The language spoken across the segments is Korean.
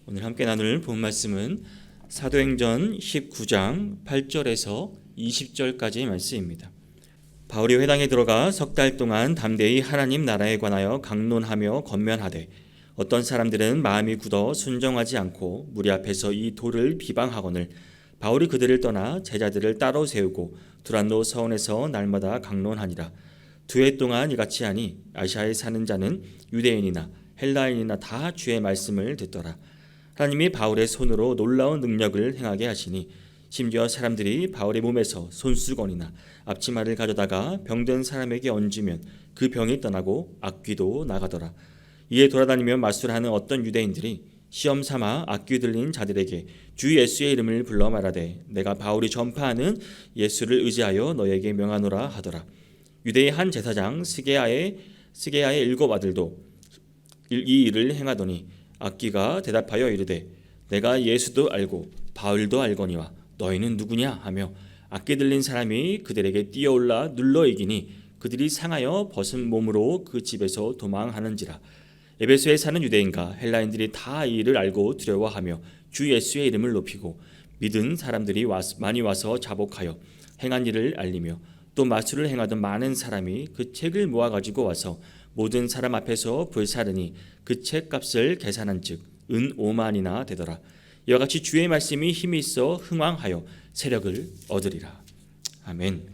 오늘 함께 나눌 본 말씀은 사도행전 19장 8절에서 20절까지의 말씀입니다. 바울이 회당에 들어가 석 달 동안 담대히 하나님 나라에 관하여 강론하며 권면하되 어떤 사람들은 마음이 굳어 순종하지 않고 무리 앞에서 이 돌을 비방하거늘 바울이 그들을 떠나 제자들을 따로 세우고 두란노 서원에서 날마다 강론하니라. 2해 동안 이같이 하니 아시아에 사는 자는 유대인이나 헬라인이나 다 주의 말씀을 듣더라. 하나님이 바울의 손으로 놀라운 능력을 행하게 하시니 심지어 사람들이 바울의 몸에서 손수건이나 앞치마를 가져다가 병든 사람에게 얹으면 그 병이 떠나고 악귀도 나가더라. 이에 돌아다니며 마술하는 어떤 유대인들이 시험 삼아 악귀 들린 자들에게 주 예수의 이름을 불러 말하되 내가 바울이 전파하는 예수를 의지하여 너에게 명하노라 하더라. 유대의 한 제사장 스게야의 7 아들도 이 일을 행하더니 악귀가 대답하여 이르되 내가 예수도 알고 바울도 알거니와 너희는 누구냐 하며 악귀 들린 사람이 그들에게 뛰어올라 눌러 이기니 그들이 상하여 벗은 몸으로 그 집에서 도망하는지라. 에베소에 사는 유대인과 헬라인들이 다 이 일을 알고 두려워하며 주 예수의 이름을 높이고 믿은 사람들이 많이 와서 자복하여 행한 일을 알리며 또 마술을 행하던 많은 사람이 그 책을 모아가지고 와서 모든 사람 앞에서 불사르니 그 책값을 계산한즉 은 5만이나 되더라. 이와 같이 주의 말씀이 힘이 있어 흥왕하여 세력을 얻으리라. 아멘.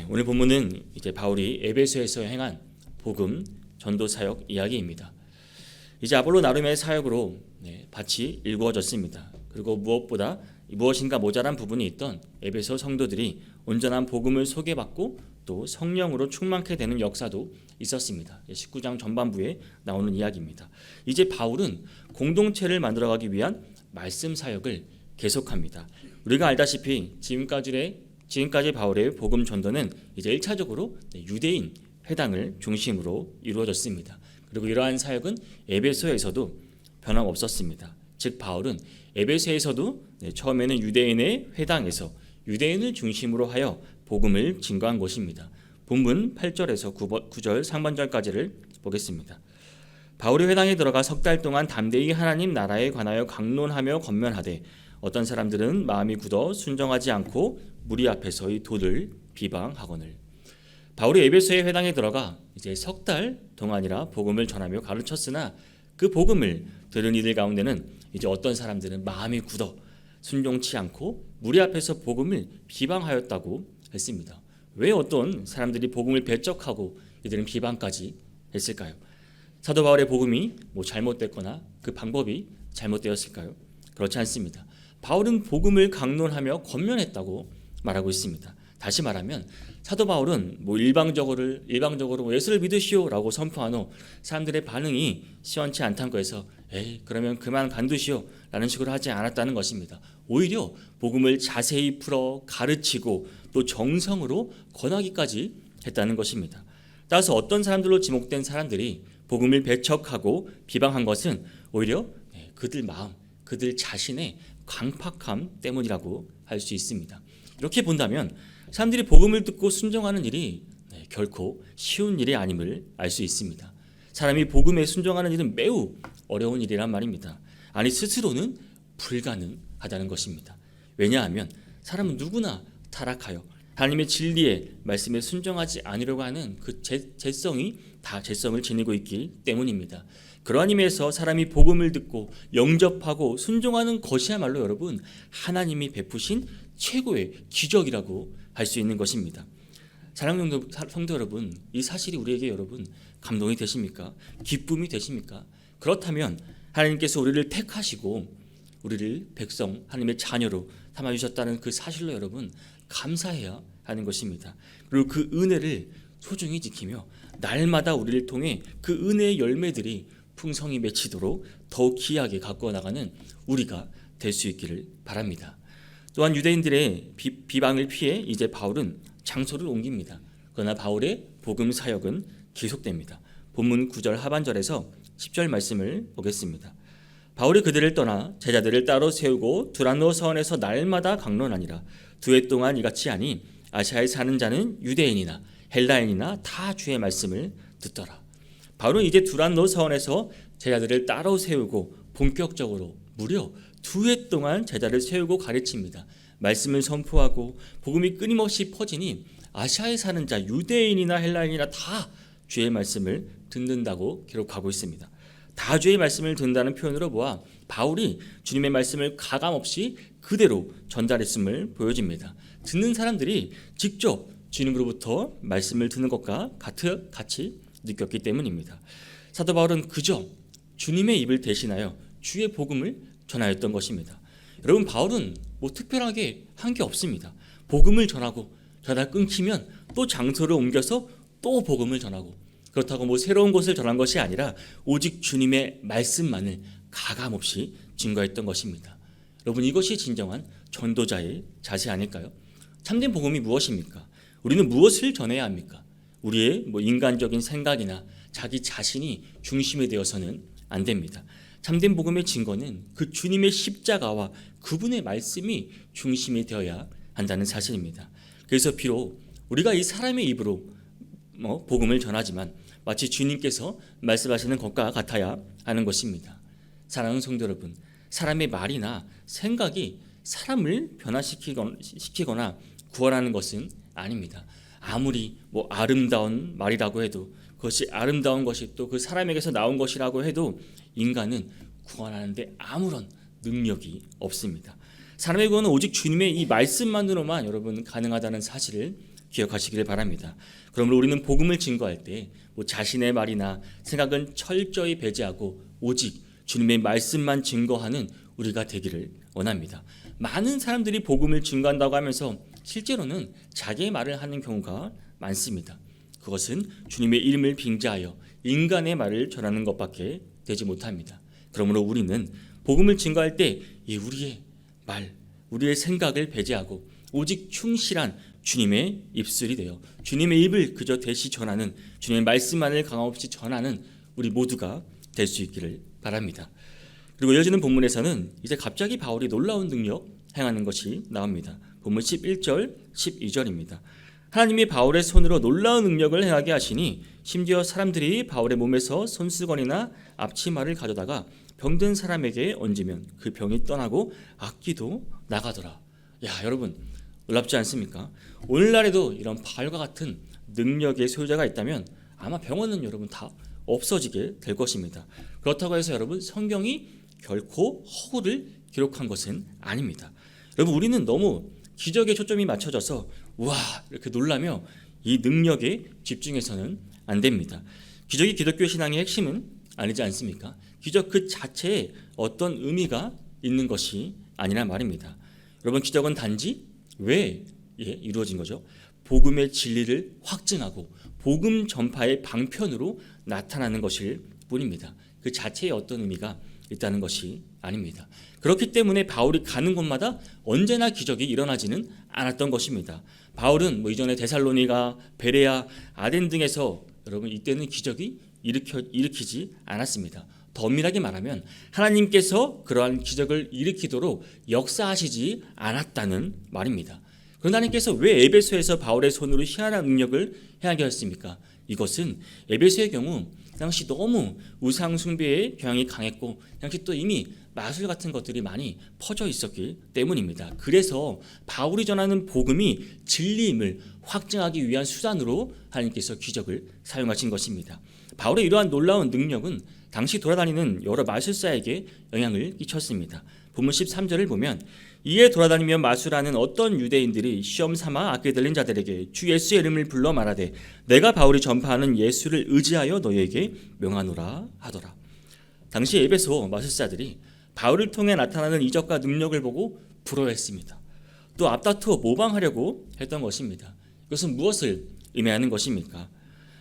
오늘 본문은 이제 바울이 에베소에서 행한 복음 전도 사역 이야기입니다. 이제 아볼로 나름의 사역으로 밭이 일구어졌습니다. 그리고 무엇보다 무엇인가 모자란 부분이 있던 에베소 성도들이 온전한 복음을 소개받고 또 성령으로 충만케 되는 역사도 있었습니다. 19장 전반부에 나오는 이야기입니다. 이제 바울은 공동체를 만들어가기 위한 말씀 사역을 계속합니다. 우리가 알다시피 지금까지 바울의 복음 전도는 이제 1차적으로 유대인 회당을 중심으로 이루어졌습니다. 그리고 이러한 사역은 에베소에서도 변함없었습니다. 즉 바울은 에베소에서도 처음에는 유대인의 회당에서 유대인을 중심으로 하여 복음을 증거한 것입니다. 본문 8절에서 9절 상반절까지를 보겠습니다. 바울이 회당에 들어가 석 달 동안 담대히 하나님 나라에 관하여 강론하며 권면하되 어떤 사람들은 마음이 굳어 순종하지 않고 무리 앞에서 이 돌을 비방하거늘. 바울이 에베소의 회당에 들어가 이제 석 달 동안이라 복음을 전하며 가르쳤으나 그 복음을 들은 이들 가운데는 이제 어떤 사람들은 마음이 굳어 순종치 않고 무리 앞에서 복음을 비방하였다고 했습니다. 왜 어떤 사람들이 복음을 배척하고 이들은 비방까지 했을까요? 사도 바울의 복음이 잘못됐거나 그 방법이 잘못되었을까요? 그렇지 않습니다. 바울은 복음을 강론하며 권면했다고 말하고 있습니다. 다시 말하면 사도 바울은 일방적으로 예수를 믿으시오라고 선포한 후 사람들의 반응이 시원치 않다는 거에서 그러면 그만 간두시오 라는 식으로 하지 않았다는 것입니다. 오히려 복음을 자세히 풀어 가르치고 또 정성으로 권하기까지 했다는 것입니다. 따라서 어떤 사람들로 지목된 사람들이 복음을 배척하고 비방한 것은 오히려 그들 마음, 그들 자신의 강팍함 때문이라고 할 수 있습니다. 이렇게 본다면 사람들이 복음을 듣고 순종하는 일이 결코 쉬운 일이 아님을 알 수 있습니다. 사람이 복음에 순종하는 일은 매우 어려운 일이란 말입니다. 아니 스스로는 불가능하다는 것입니다. 왜냐하면 사람은 누구나 타락하여 하나님의 진리의 말씀에 순종하지 않으려고 하는 그 재성을 지니고 있기 때문입니다. 그러한 의미에서 사람이 복음을 듣고 영접하고 순종하는 것이야말로 여러분 하나님이 베푸신 최고의 기적이라고 할 수 있는 것입니다. 사랑하는 성도 여러분, 이 사실이 우리에게 여러분 감동이 되십니까? 기쁨이 되십니까? 그렇다면 하나님께서 우리를 택하시고 우리를 백성 하나님의 자녀로 삼아주셨다는 그 사실로 여러분 감사해야 하는 것입니다. 그리고 그 은혜를 소중히 지키며 날마다 우리를 통해 그 은혜의 열매들이 풍성히 맺히도록 더욱 귀하게 가꾸어 나가는 우리가 될 수 있기를 바랍니다. 또한 유대인들의 비방을 피해 이제 바울은 장소를 옮깁니다. 그러나 바울의 복음 사역은 계속됩니다. 본문 9절 하반절에서 10절 말씀을 보겠습니다. 바울이 그들을 떠나 제자들을 따로 세우고 두란노 서원에서 날마다 강론하니라. 2해 동안 이같이 하니 아시아에 사는 자는 유대인이나 헬라인이나 다 주의 말씀을 듣더라. 바울은 이제 두란노 서원에서 제자들을 따로 세우고 본격적으로 무려 2해 동안 제자를 세우고 가르칩니다. 말씀을 선포하고 복음이 끊임없이 퍼지니 아시아에 사는 자 유대인이나 헬라인이나 다 주의 말씀을 듣는다고 기록하고 있습니다. 다 주의 말씀을 듣는다는 표현으로 보아 바울이 주님의 말씀을 가감없이 그대로 전달했음을 보여집니다. 듣는 사람들이 직접 주님으로부터 말씀을 듣는 것과 같이 느꼈기 때문입니다. 사도 바울은 그저 주님의 입을 대신하여 주의 복음을 전하였던 것입니다. 여러분, 바울은 특별하게 한 게 없습니다. 복음을 전하고 전하다 끊기면 또 장소를 옮겨서 또 복음을 전하고, 그렇다고 새로운 것을 전한 것이 아니라 오직 주님의 말씀만을 가감없이 증거했던 것입니다. 여러분, 이것이 진정한 전도자의 자세 아닐까요? 참된 복음이 무엇입니까? 우리는 무엇을 전해야 합니까? 우리의 인간적인 생각이나 자기 자신이 중심이 되어서는 안 됩니다. 참된 복음의 증거는 그 주님의 십자가와 그분의 말씀이 중심이 되어야 한다는 사실입니다. 그래서 비록 우리가 이 사람의 입으로 복음을 전하지만 마치 주님께서 말씀하시는 것과 같아야 하는 것입니다. 사랑하는 성도 여러분, 사람의 말이나 생각이 사람을 변화시키거나 구원하는 것은 아닙니다. 아무리 아름다운 말이라고 해도, 그것이 아름다운 것이 또 그 사람에게서 나온 것이라고 해도 인간은 구원하는데 아무런 능력이 없습니다. 사람의 구원은 오직 주님의 이 말씀만으로만 여러분 가능하다는 사실을 기억하시기를 바랍니다. 그러므로 우리는 복음을 증거할 때 자신의 말이나 생각은 철저히 배제하고 오직 주님의 말씀만 증거하는 우리가 되기를 원합니다. 많은 사람들이 복음을 증거한다고 하면서 실제로는 자기의 말을 하는 경우가 많습니다. 그것은 주님의 이름을 빙자하여 인간의 말을 전하는 것밖에 되지 못합니다. 그러므로 우리는 복음을 증거할 때 우리의 말, 우리의 생각을 배제하고 오직 충실한 주님의 입술이 되어 주님의 입을 그저 대시 전하는, 주님의 말씀만을 강함없이 전하는 우리 모두가 될 수 있기를 바랍니다. 그리고 이어지는 본문에서는 이제 갑자기 바울이 놀라운 능력 행하는 것이 나옵니다. 본문 11절, 12절입니다. 하나님이 바울의 손으로 놀라운 능력을 행하게 하시니 심지어 사람들이 바울의 몸에서 손수건이나 앞치마를 가져다가 병든 사람에게 얹으면 그 병이 떠나고 악귀도 나가더라. 여러분, 놀랍지 않습니까? 오늘날에도 이런 바울과 같은 능력의 소유자가 있다면 아마 병원은 여러분 다 없어지게 될 것입니다. 그렇다고 해서 여러분, 성경이 결코 허구를 기록한 것은 아닙니다. 여러분, 우리는 너무 기적에 초점이 맞춰져서 이렇게 놀라며 이 능력에 집중해서는 안 됩니다. 기적이 기독교 신앙의 핵심은 아니지 않습니까? 기적 그 자체에 어떤 의미가 있는 것이 아니라 말입니다. 여러분, 기적은 단지 왜 이루어진 거죠? 복음의 진리를 확증하고 복음 전파의 방편으로 나타나는 것일 뿐입니다. 그 자체에 어떤 의미가 있다는 것이 아닙니다. 그렇기 때문에 바울이 가는 곳마다 언제나 기적이 일어나지는 않았던 것입니다. 바울은 이전에 데살로니가, 베레아, 아덴 등에서 여러분 이때는 기적이 일으키지 않았습니다. 더 엄밀하게 말하면 하나님께서 그러한 기적을 일으키도록 역사하시지 않았다는 말입니다. 그런데 하나님께서 왜 에베소에서 바울의 손으로 희한한 능력을 행하게 하셨습니까? 이것은 에베소의 경우 당시 너무 우상 숭배의 경향이 강했고 당시 또 이미 마술 같은 것들이 많이 퍼져 있었기 때문입니다. 그래서 바울이 전하는 복음이 진리임을 확증하기 위한 수단으로 하나님께서 기적을 사용하신 것입니다. 바울의 이러한 놀라운 능력은 당시 돌아다니는 여러 마술사에게 영향을 끼쳤습니다. 본문 13절을 보면 이에 돌아다니며 마술하는 어떤 유대인들이 시험 삼아 악에 들린 자들에게 주 예수의 이름을 불러 말하되 내가 바울이 전파하는 예수를 의지하여 너희에게 명하노라 하더라. 당시 에베소 마술사들이 바울을 통해 나타나는 이적과 능력을 보고 부러워했습니다. 또 앞다투어 모방하려고 했던 것입니다. 이것은 무엇을 의미하는 것입니까?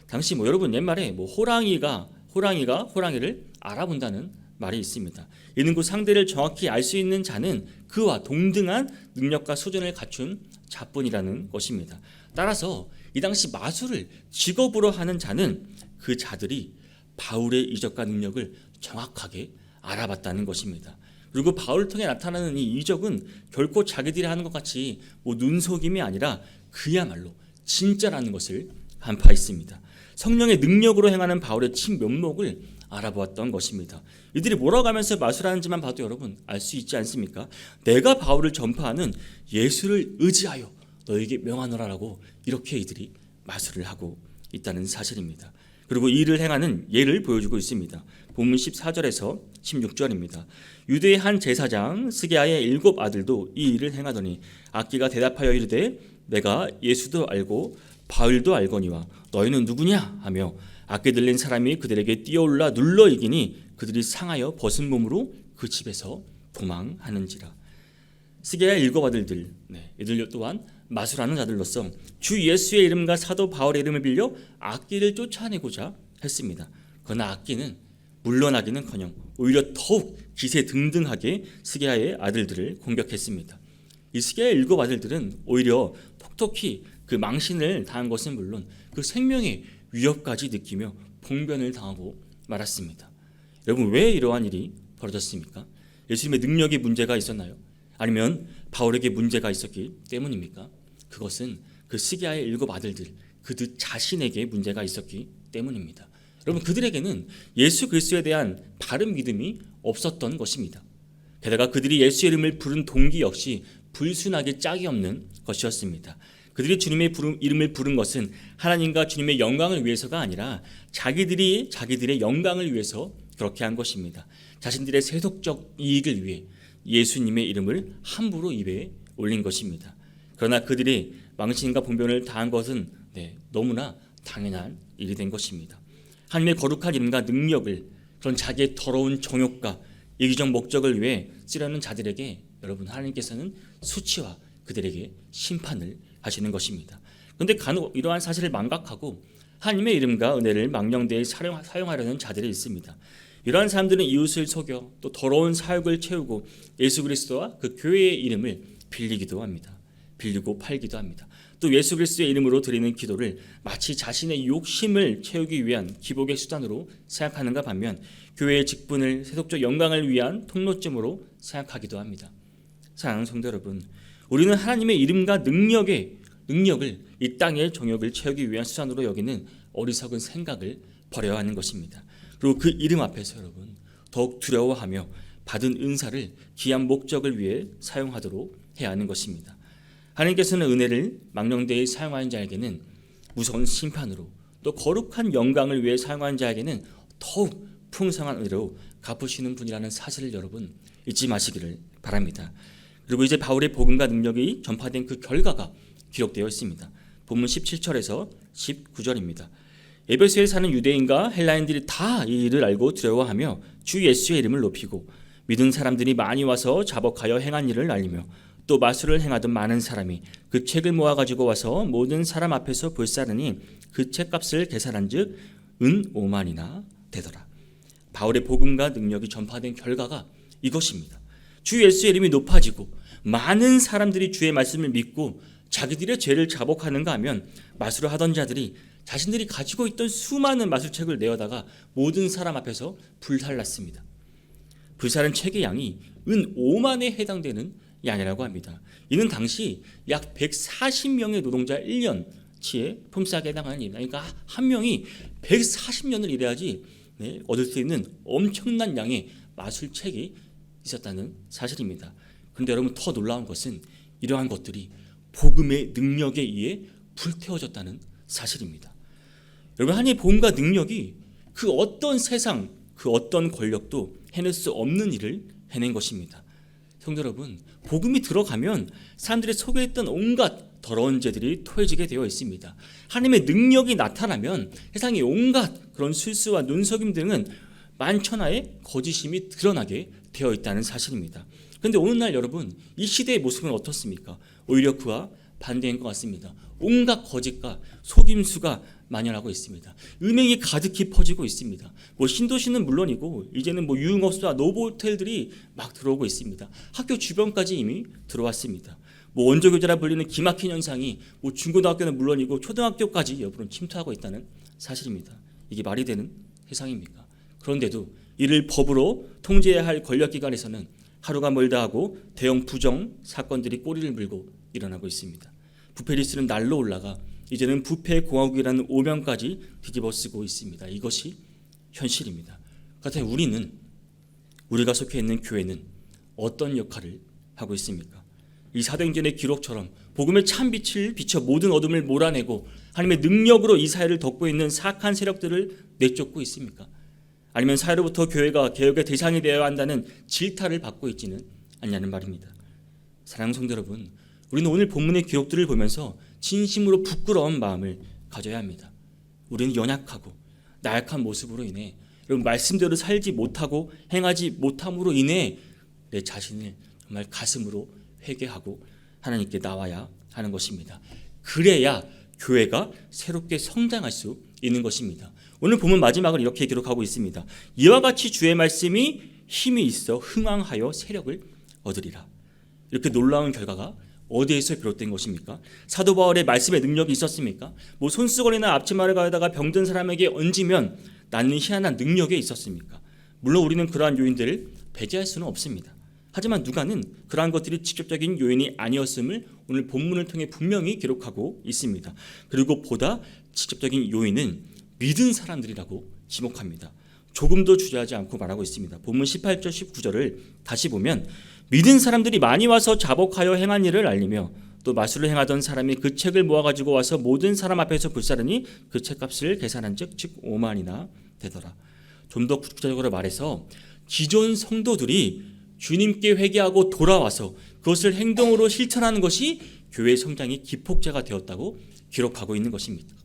당시 여러분 옛말에 호랑이가 호랑이를 알아본다는 말이 있습니다. 이는 그 상대를 정확히 알 수 있는 자는 그와 동등한 능력과 수준을 갖춘 자뿐이라는 것입니다. 따라서 이 당시 마술을 직업으로 하는 자는 그 자들이 바울의 이적과 능력을 정확하게 알아봤다는 것입니다. 그리고 바울을 통해 나타나는 이 이적은 결코 자기들이 하는 것 같이 눈속임이 아니라 그야말로 진짜라는 것을 간파했습니다. 성령의 능력으로 행하는 바울의 친면목을 알아보았던 것입니다. 이들이 몰아가면서 마술하는지만 봐도 여러분 알 수 있지 않습니까? 내가 바울을 전파하는 예수를 의지하여 너에게 명하노라라고 이렇게 이들이 마술을 하고 있다는 사실입니다. 그리고 이 일을 행하는 예를 보여주고 있습니다. 본문 14절에서 16절입니다. 유대의 한 제사장 스게아의 7 아들도 이 일을 행하더니 악기가 대답하여 이르되 내가 예수도 알고 바울도 알거니와 너희는 누구냐 하며 악기 들린 사람이 그들에게 뛰어올라 눌러 이기니 그들이 상하여 벗은 몸으로 그 집에서 도망하는지라. 스게아의 7 아들들, 이들 또한 마술하는 자들로서 주 예수의 이름과 사도 바울의 이름을 빌려 악기를 쫓아내고자 했습니다. 그러나 악기는 물러나기는커녕 오히려 더욱 기세등등하게 스게아의 아들들을 공격했습니다. 이 스게아의 7 아들들은 오히려 톡톡히 그 망신을 당한 것은 물론 그 생명의 위협까지 느끼며 봉변을 당하고 말았습니다. 여러분, 왜 이러한 일이 벌어졌습니까? 예수님의 능력에 문제가 있었나요? 아니면 바울에게 문제가 있었기 때문입니까? 그것은 그 스게아의 7 아들들, 그들 자신에게 문제가 있었기 때문입니다. 여러분, 그들에게는 예수 그리스도에 대한 바른 믿음이 없었던 것입니다. 게다가 그들이 예수의 이름을 부른 동기 역시 불순하게 짝이 없는 것이었습니다. 그들이 주님의 이름을 부른 것은 하나님과 주님의 영광을 위해서가 아니라 자기들의 영광을 위해서 그렇게 한 것입니다. 자신들의 세속적 이익을 위해 예수님의 이름을 함부로 입에 올린 것입니다. 그러나 그들이 망신과 봉변을 당한 것은 너무나 당연한 일이 된 것입니다. 하나님의 거룩한 이름과 능력을 그런 자기의 더러운 정욕과 이기적 목적을 위해 쓰려는 자들에게 여러분, 하나님께서는 수치와 그들에게 심판을 하시는 것입니다. 그런데 간혹 이러한 사실을 망각하고 하나님의 이름과 은혜를 망령되이 사용하려는 자들이 있습니다. 이러한 사람들은 이웃을 속여 또 더러운 사욕을 채우고 예수 그리스도와 그 교회의 이름을 빌리기도 합니다. 빌리고 팔기도 합니다. 또 예수 그리스도의 이름으로 드리는 기도를 마치 자신의 욕심을 채우기 위한 기복의 수단으로 생각하는가 반면 교회의 직분을 세속적 영광을 위한 통로점으로 생각하기도 합니다. 사랑하는 성도 여러분, 우리는 하나님의 이름과 능력을 이 땅의 정욕을 채우기 위한 수단으로 여기는 어리석은 생각을 버려야 하는 것입니다. 그리고 그 이름 앞에서 여러분 더욱 두려워하며 받은 은사를 귀한 목적을 위해 사용하도록 해야 하는 것입니다. 하나님께서는 은혜를 망령되이 사용하는 자에게는 무서운 심판으로 또 거룩한 영광을 위해 사용하는 자에게는 더욱 풍성한 은혜로 갚으시는 분이라는 사실을 여러분 잊지 마시기를 바랍니다. 그리고 이제 바울의 복음과 능력이 전파된 그 결과가 기록되어 있습니다. 본문 17절에서 19절입니다. 에베소에 사는 유대인과 헬라인들이 다 이 일을 알고 두려워하며 주 예수의 이름을 높이고 믿은 사람들이 많이 와서 자복하여 행한 일을 알리며 또 마술을 행하던 많은 사람이 그 책을 모아가지고 와서 모든 사람 앞에서 불사르니 그 책값을 계산한즉 은 5만이나 되더라. 바울의 복음과 능력이 전파된 결과가 이것입니다. 주 예수의 이름이 높아지고 많은 사람들이 주의 말씀을 믿고 자기들의 죄를 자복하는가 하면 마술을 하던 자들이 자신들이 가지고 있던 수많은 마술책을 내어다가 모든 사람 앞에서 불살랐습니다. 불살은 책의 양이 은 5만에 해당되는 양이라고 합니다. 이는 당시 약 140명의 노동자 1년치의 품삯에 해당하는 일입니다. 그러니까 한 명이 140년을 일해야지 얻을 수 있는 엄청난 양의 마술책이 있었다는 사실입니다. 그런데 여러분, 더 놀라운 것은 이러한 것들이 복음의 능력에 의해 불태워졌다는 사실입니다. 여러분, 하나님의 복음과 능력이 그 어떤 세상, 그 어떤 권력도 해낼 수 없는 일을 해낸 것입니다. 성도 여러분, 복음이 들어가면 사람들의 속에 있던 온갖 더러운 죄들이 토해지게 되어 있습니다. 하나님의 능력이 나타나면 세상의 온갖 그런 술수와 눈속임 등은 만천하의 거짓임이 드러나게 되어 있다는 사실입니다. 그런데 오늘날 여러분, 이 시대의 모습은 어떻습니까? 오히려 그와 반대인 것 같습니다. 온갖 거짓과 속임수가 만연하고 있습니다. 음행이 가득히 퍼지고 있습니다. 신도시는 물론이고 이제는 유흥업소와 노보호텔들이 막 들어오고 있습니다. 학교 주변까지 이미 들어왔습니다. 원조교제라 불리는 기막힌 현상이 중고등학교는 물론이고 초등학교까지 여러분 침투하고 있다는 사실입니다. 이게 말이 되는 세상입니까? 그런데도 이를 법으로 통제해야 할 권력기관에서는 하루가 멀다 하고 대형 부정 사건들이 꼬리를 물고 일어나고 있습니다. 부패 리스트는 날로 올라가 이제는 부패 공화국이라는 오명까지 뒤집어쓰고 있습니다. 이것이 현실입니다. 그렇다면 우리가 속해 있는 교회는 어떤 역할을 하고 있습니까? 이 사도행전의 기록처럼 복음의 참빛을 비춰 모든 어둠을 몰아내고 하나님의 능력으로 이 사회를 덮고 있는 사악한 세력들을 내쫓고 있습니까? 아니면 사회로부터 교회가 개혁의 대상이 되어야 한다는 질타를 받고 있지는 않냐는 말입니다. 사랑하는 성도 여러분, 우리는 오늘 본문의 기록들을 보면서 진심으로 부끄러운 마음을 가져야 합니다. 우리는 연약하고 나약한 모습으로 인해 여러분 말씀대로 살지 못하고 행하지 못함으로 인해 내 자신을 정말 가슴으로 회개하고 하나님께 나와야 하는 것입니다. 그래야 교회가 새롭게 성장할 수 있는 것입니다. 오늘 본문 마지막을 이렇게 기록하고 있습니다. 이와 같이 주의 말씀이 힘이 있어 흥왕하여 세력을 얻으리라. 이렇게 놀라운 결과가 어디에서 비롯된 것입니까? 사도 바울의 말씀의 능력이 있었습니까? 손수건이나 앞치마를 가져다가 병든 사람에게 얹으면 낫는 희한한 능력이 있었습니까? 물론 우리는 그러한 요인들을 배제할 수는 없습니다. 하지만 누가는 그러한 것들이 직접적인 요인이 아니었음을 오늘 본문을 통해 분명히 기록하고 있습니다. 그리고 보다 직접적인 요인은 믿은 사람들이라고 지목합니다. 조금도 주저하지 않고 말하고 있습니다. 본문 18절 19절을 다시 보면 믿은 사람들이 많이 와서 자복하여 행한 일을 알리며 또 마술을 행하던 사람이 그 책을 모아가지고 와서 모든 사람 앞에서 불사르니 그 책값을 계산한즉 즉 5만이나 되더라. 좀 더 구체적으로 말해서 기존 성도들이 주님께 회개하고 돌아와서 그것을 행동으로 실천하는 것이 교회의 성장의 기폭제가 되었다고 기록하고 있는 것입니다.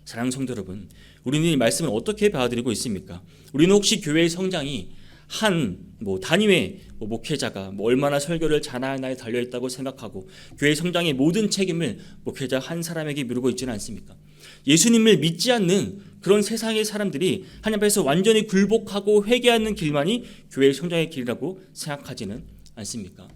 사랑하는 성도 여러분, 우리는 이 말씀을 어떻게 받아들이고 있습니까? 우리는 혹시 교회의 성장이 한 단위의 목회자가 얼마나 설교를 잘하나에 달려있다고 생각하고 교회 성장의 모든 책임을 목회자 한 사람에게 미루고 있지는 않습니까? 예수님을 믿지 않는 그런 세상의 사람들이 하나님 앞에서 완전히 굴복하고 회개하는 길만이 교회의 성장의 길이라고 생각하지는 않습니까?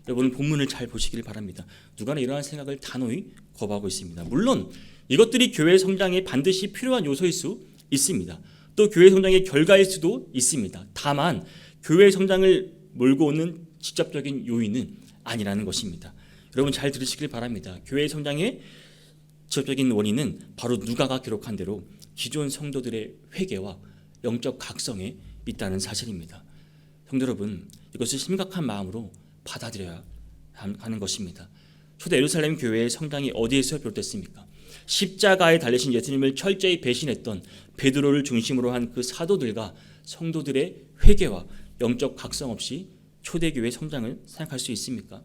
여러분 본문을 잘 보시길 바랍니다. 누가는 이러한 생각을 단호히 거부하고 있습니다. 물론 이것들이 교회 성장에 반드시 필요한 요소일 수 있습니다. 또 교회 성장의 결과일 수도 있습니다. 다만 교회 성장을 몰고 오는 직접적인 요인은 아니라는 것입니다. 여러분 잘 들으시길 바랍니다. 교회 성장의 직접적인 원인은 바로 누가가 기록한 대로 기존 성도들의 회개와 영적 각성에 있다는 사실입니다. 성도 여러분, 이것을 심각한 마음으로 받아들여야 하는 것입니다. 초대 예루살렘 교회의 성장이 어디에서 비롯됐습니까? 십자가에 달리신 예수님을 철저히 배신했던 베드로를 중심으로 한 그 사도들과 성도들의 회개와 영적 각성 없이 초대교회 성장을 생각할 수 있습니까?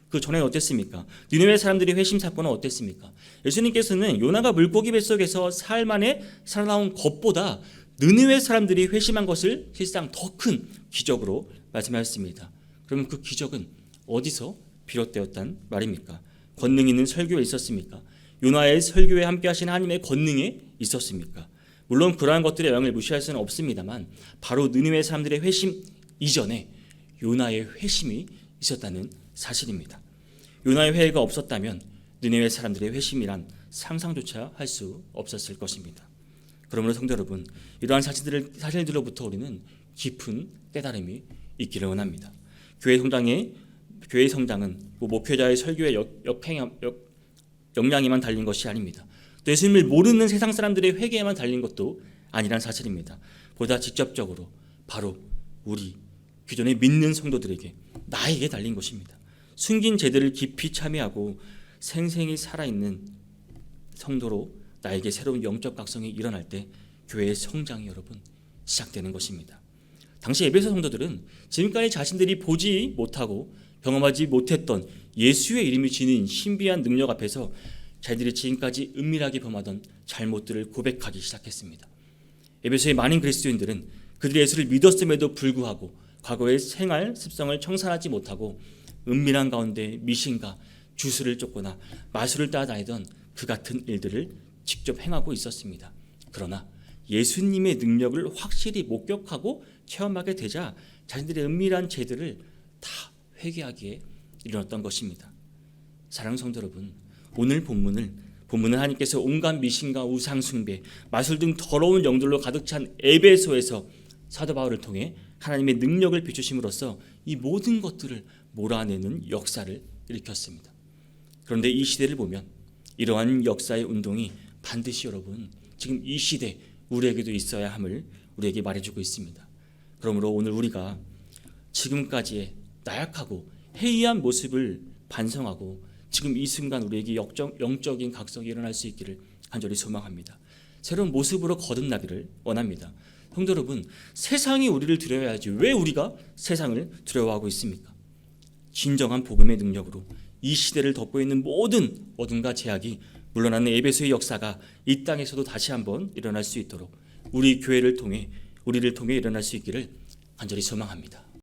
그 전에는 어땠습니까? 니느웨 사람들이 회심 사건은 어땠습니까? 예수님께서는 요나가 물고기 뱃속에서 사흘 만에 살아나온 것보다 니느웨 사람들이 회심한 것을 실상 더 큰 기적으로 말씀하셨습니다. 그러면 그 기적은 어디서 비롯되었단 말입니까? 권능 있는 설교에 있었습니까? 요나의 설교에 함께 하신 하나님의 권능에 있었습니까? 물론 그러한 것들의 영향을 무시할 수는 없습니다만 바로 니느웨 사람들의 회심 이전에 요나의 회심이 있었다는 사실입니다. 요나의 회개가 없었다면 니느웨 사람들의 회심이란 상상조차 할 수 없었을 것입니다. 그러므로 성도 여러분, 이러한 사실들로부터 우리는 깊은 깨달음이 있기를 원합니다. 교회 성장은 목회자의 설교의 역량에만 달린 것이 아닙니다. 또 예수님을 모르는 세상 사람들의 회개에만 달린 것도 아니란 사실입니다. 보다 직접적으로 바로 우리 기존에 믿는 성도들에게 나에게 달린 것입니다. 숨긴 제들을 깊이 참여하고 생생히 살아있는 성도로 나에게 새로운 영적 각성이 일어날 때 교회의 성장이 여러분 시작되는 것입니다. 당시 에베소 성도들은 지금까지 자신들이 보지 못하고 경험하지 못했던 예수의 이름이 지닌 신비한 능력 앞에서 자신들이 지금까지 은밀하게 범하던 잘못들을 고백하기 시작했습니다. 에베소의 많은 그리스도인들은 그들이 예수를 믿었음에도 불구하고 과거의 생활 습성을 청산하지 못하고 은밀한 가운데 미신과 주술을 쫓거나 마술을 따라다니던 그 같은 일들을 직접 행하고 있었습니다. 그러나 예수님의 능력을 확실히 목격하고 체험하게 되자 자신들의 은밀한 죄들을 다 회개하기에 이르렀던 것입니다. 사랑하는 성도 여러분, 오늘 본문은 하나님께서 온갖 미신과 우상 숭배, 마술 등 더러운 영들로 가득 찬 에베소에서 사도 바울을 통해 하나님의 능력을 비추심으로써 이 모든 것들을 몰아내는 역사를 일으켰습니다. 그런데 이 시대를 보면 이러한 역사의 운동이 반드시 여러분 지금 이 시대 우리에게도 있어야 함을 우리에게 말해주고 있습니다. 그러므로 오늘 우리가 지금까지의 나약하고 해이한 모습을 반성하고 지금 이 순간 우리에게 영적인 각성이 일어날 수 있기를 간절히 소망합니다. 새로운 모습으로 거듭나기를 원합니다. 성도 여러분, 세상이 우리를 두려워하지 왜 우리가 세상을 두려워하고 있습니까? 진정한 복음의 능력으로 이 시대를 덮고 있는 모든 어둠과 제약이 물러나는 에베소의 역사가 이 땅에서도 다시 한번 일어날 수 있도록 우리 교회를 통해 우리를 통해 일어날 수 있기를 간절히 소망합니다.